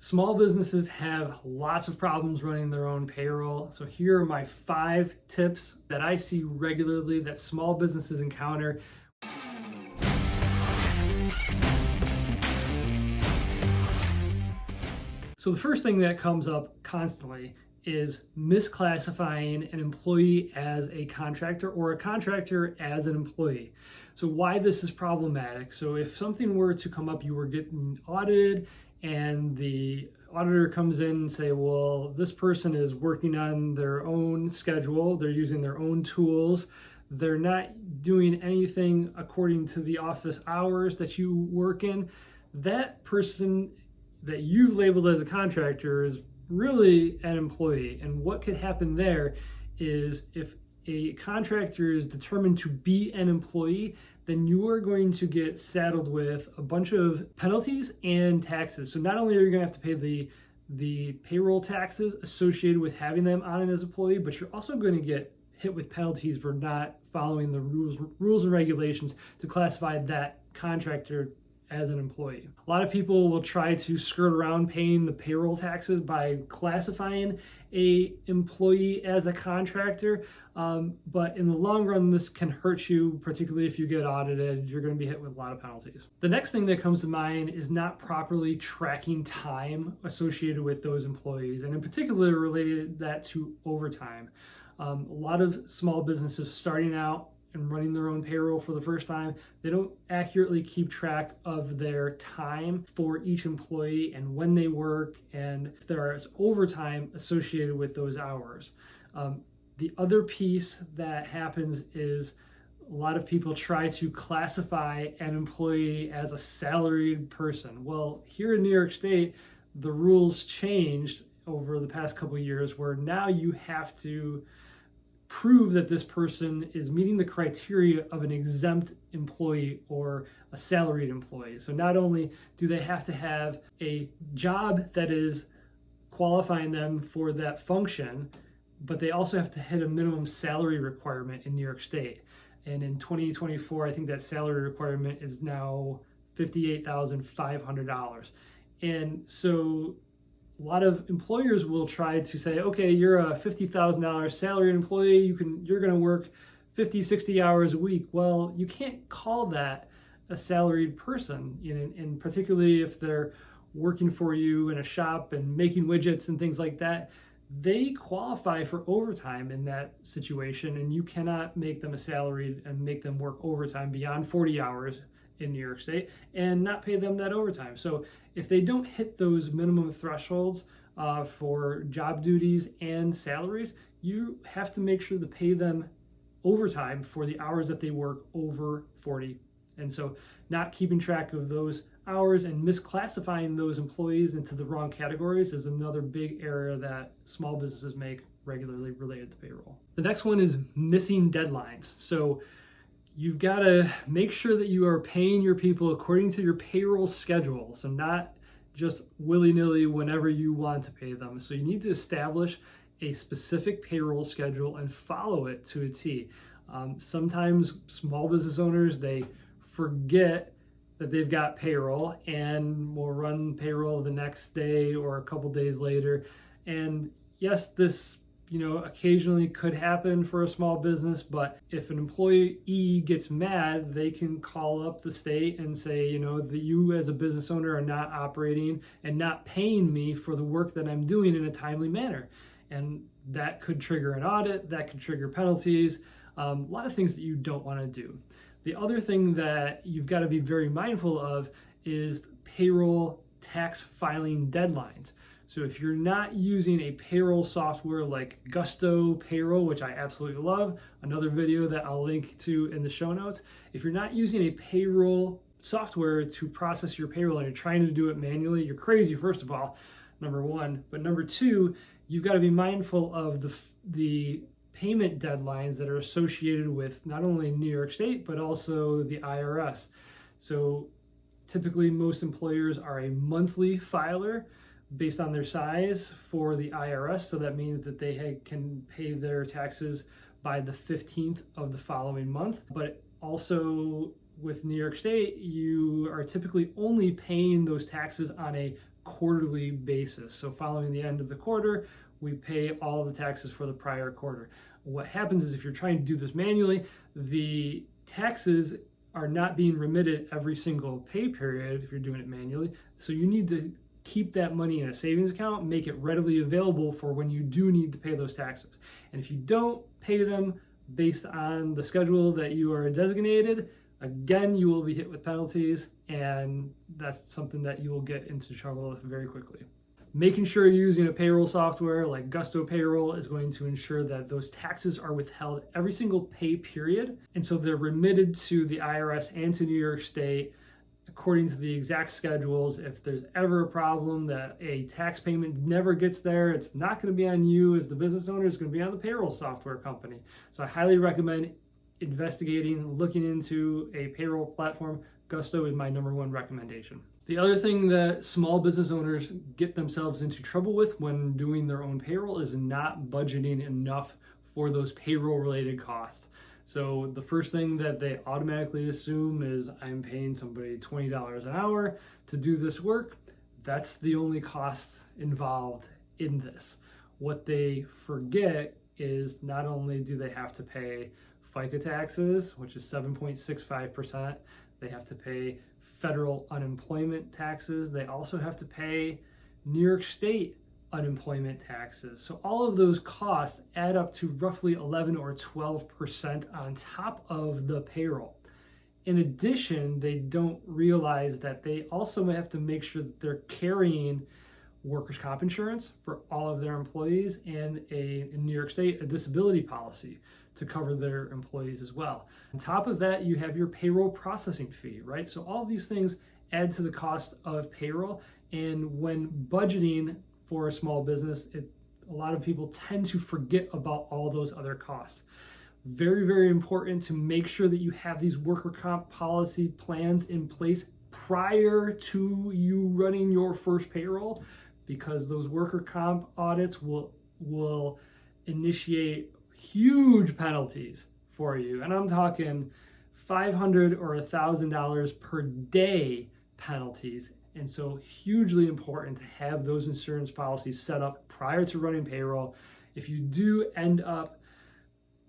Small businesses have lots of problems running their own payroll. So here are my 5 tips that I see regularly that small businesses encounter. So the first thing that comes up constantly is misclassifying an employee as a contractor or a contractor as an employee. So why this is problematic. So if something were to come up, you were getting audited and the auditor comes in and say, well, this person is working on their own schedule, they're using their own tools, they're not doing anything according to the office hours that you work in, that person that you've labeled as a contractor is really an employee. And what could happen there is if a contractor is determined to be an employee, then you are going to get saddled with a bunch of penalties and taxes. So not only are you going to have to pay the payroll taxes associated with having them on as an employee, but you're also going to get hit with penalties for not following the rules and regulations to classify that contractor as an employee. A lot of people will try to skirt around paying the payroll taxes by classifying a employee as a contractor, but in the long run, this can hurt you, particularly if you get audited. You're going to be hit with a lot of penalties. The next thing that comes to mind is not properly tracking time associated with those employees, and in particular related that to overtime. A lot of small businesses starting out and running their own payroll for the first time, they don't accurately keep track of their time for each employee and when they work, and if there is overtime associated with those hours. The other piece that happens is a lot of people try to classify an employee as a salaried person. Well, here in New York State, the rules changed over the past couple of years where now you have to prove that this person is meeting the criteria of an exempt employee or a salaried employee. So not only do they have to have a job that is qualifying them for that function, but they also have to hit a minimum salary requirement in New York State. And in 2024, I think that salary requirement is now $58,500. And so a lot of employers will try to say, okay, you're a $50,000 salaried employee, you're going to work 50, 60 hours a week. Well, you can't call that a salaried person, and particularly if they're working for you in a shop and making widgets and things like that, they qualify for overtime in that situation, and you cannot make them a salaried and make them work overtime beyond 40 hours in New York State and not pay them that overtime. So if they don't hit those minimum thresholds for job duties and salaries, you have to make sure to pay them overtime for the hours that they work over 40. And so not keeping track of those hours and misclassifying those employees into the wrong categories is another big area that small businesses make regularly related to payroll. The next one is missing deadlines. So you've got to make sure that you are paying your people according to your payroll schedule, so not just willy-nilly whenever you want to pay them. So you need to establish a specific payroll schedule and follow it to a T. Sometimes small business owners, they forget that they've got payroll and will run payroll the next day or a couple days later. And yes, this occasionally could happen for a small business, but if an employee gets mad, they can call up the state and say, that you as a business owner are not operating and not paying me for the work that I'm doing in a timely manner. And that could trigger an audit, that could trigger penalties, a lot of things that you don't want to do. The other thing that you've got to be very mindful of is payroll tax filing deadlines. So if you're not using a payroll software like Gusto Payroll, which I absolutely love, another video that I'll link to in the show notes, if you're not using a payroll software to process your payroll and you're trying to do it manually, you're crazy, first of all, number one. But number two, you've got to be mindful of the payment deadlines that are associated with not only New York State, but also the IRS. So typically most employers are a monthly filer based on their size for the IRS. So that means that they can pay their taxes by the 15th of the following month. But also with New York State, you are typically only paying those taxes on a quarterly basis. So following the end of the quarter, we pay all of the taxes for the prior quarter. What happens is if you're trying to do this manually, the taxes are not being remitted every single pay period if you're doing it manually. So you need to keep that money in a savings account, make it readily available for when you do need to pay those taxes. And if you don't pay them based on the schedule that you are designated, again, you will be hit with penalties, and that's something that you will get into trouble with very quickly. Making sure you're using a payroll software like Gusto Payroll is going to ensure that those taxes are withheld every single pay period. And so they're remitted to the IRS and to New York State according to the exact schedules. If there's ever a problem that a tax payment never gets there, it's not going to be on you as the business owner, it's going to be on the payroll software company. So I highly recommend investigating, looking into a payroll platform. Gusto is my #1 recommendation. The other thing that small business owners get themselves into trouble with when doing their own payroll is not budgeting enough for those payroll related costs. So the first thing that they automatically assume is I'm paying somebody $20 an hour to do this work. That's the only cost involved in this. What they forget is not only do they have to pay FICA taxes, which is 7.65%, they have to pay federal unemployment taxes, they also have to pay New York State unemployment taxes. So all of those costs add up to roughly 11 or 12% on top of the payroll. In addition, they don't realize that they also have to make sure that they're carrying workers' comp insurance for all of their employees and in New York State, a disability policy to cover their employees as well. On top of that, you have your payroll processing fee, right? So all of these things add to the cost of payroll. And when budgeting for a small business, a lot of people tend to forget about all those other costs. Very, very important to make sure that you have these worker comp policy plans in place prior to you running your first payroll, because those worker comp audits will initiate huge penalties for you. And I'm talking $500 or $1,000 per day penalties. And so hugely important to have those insurance policies set up prior to running payroll. If you do end up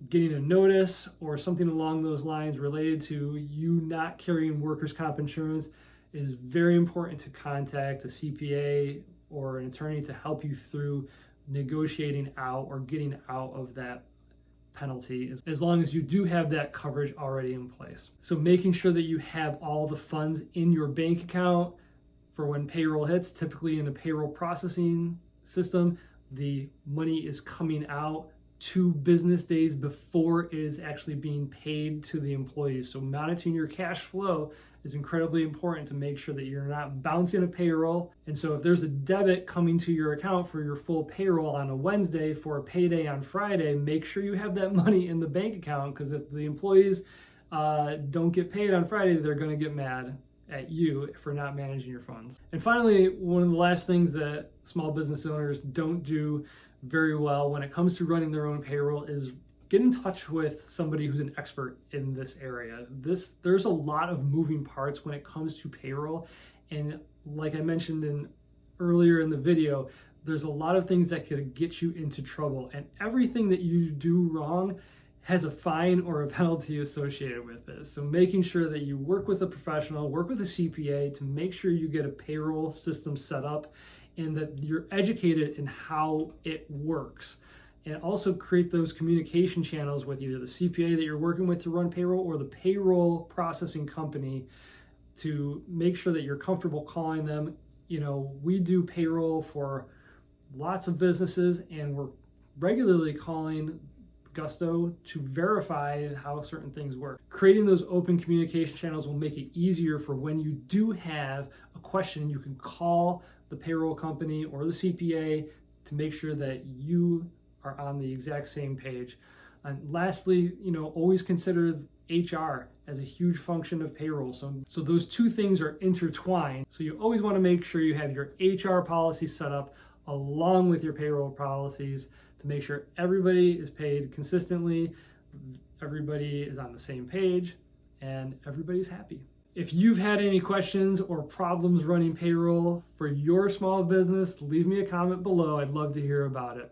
getting a notice or something along those lines related to you not carrying workers' comp insurance, it is very important to contact a CPA or an attorney to help you through negotiating out or getting out of that penalty, as long as you do have that coverage already in place. So making sure that you have all the funds in your bank account for when payroll hits. Typically in a payroll processing system, the money is coming out 2 business days before it is actually being paid to the employees. So monitoring your cash flow is incredibly important to make sure that you're not bouncing a payroll. And so if there's a debit coming to your account for your full payroll on a Wednesday for a payday on Friday, make sure you have that money in the bank account, because if the employees don't get paid on Friday, they're going to get mad at you for not managing your funds. And finally, one of the last things that small business owners don't do very well when it comes to running their own payroll is get in touch with somebody who's an expert in this area. There's a lot of moving parts when it comes to payroll. And like I mentioned earlier in the video, there's a lot of things that could get you into trouble. And everything that you do wrong has a fine or a penalty associated with it. So making sure that you work with a professional, work with a CPA to make sure you get a payroll system set up and that you're educated in how it works. And also create those communication channels with either the CPA that you're working with to run payroll or the payroll processing company to make sure that you're comfortable calling them. You know, we do payroll for lots of businesses and we're regularly calling Gusto to verify how certain things work. Creating those open communication channels will make it easier for when you do have a question, you can call the payroll company or the CPA to make sure that you are on the exact same page. And lastly, always consider HR as a huge function of payroll. So those two things are intertwined. So you always want to make sure you have your HR policy set up along with your payroll policies to make sure everybody is paid consistently, everybody is on the same page, and everybody's happy. If you've had any questions or problems running payroll for your small business, leave me a comment below. I'd love to hear about it.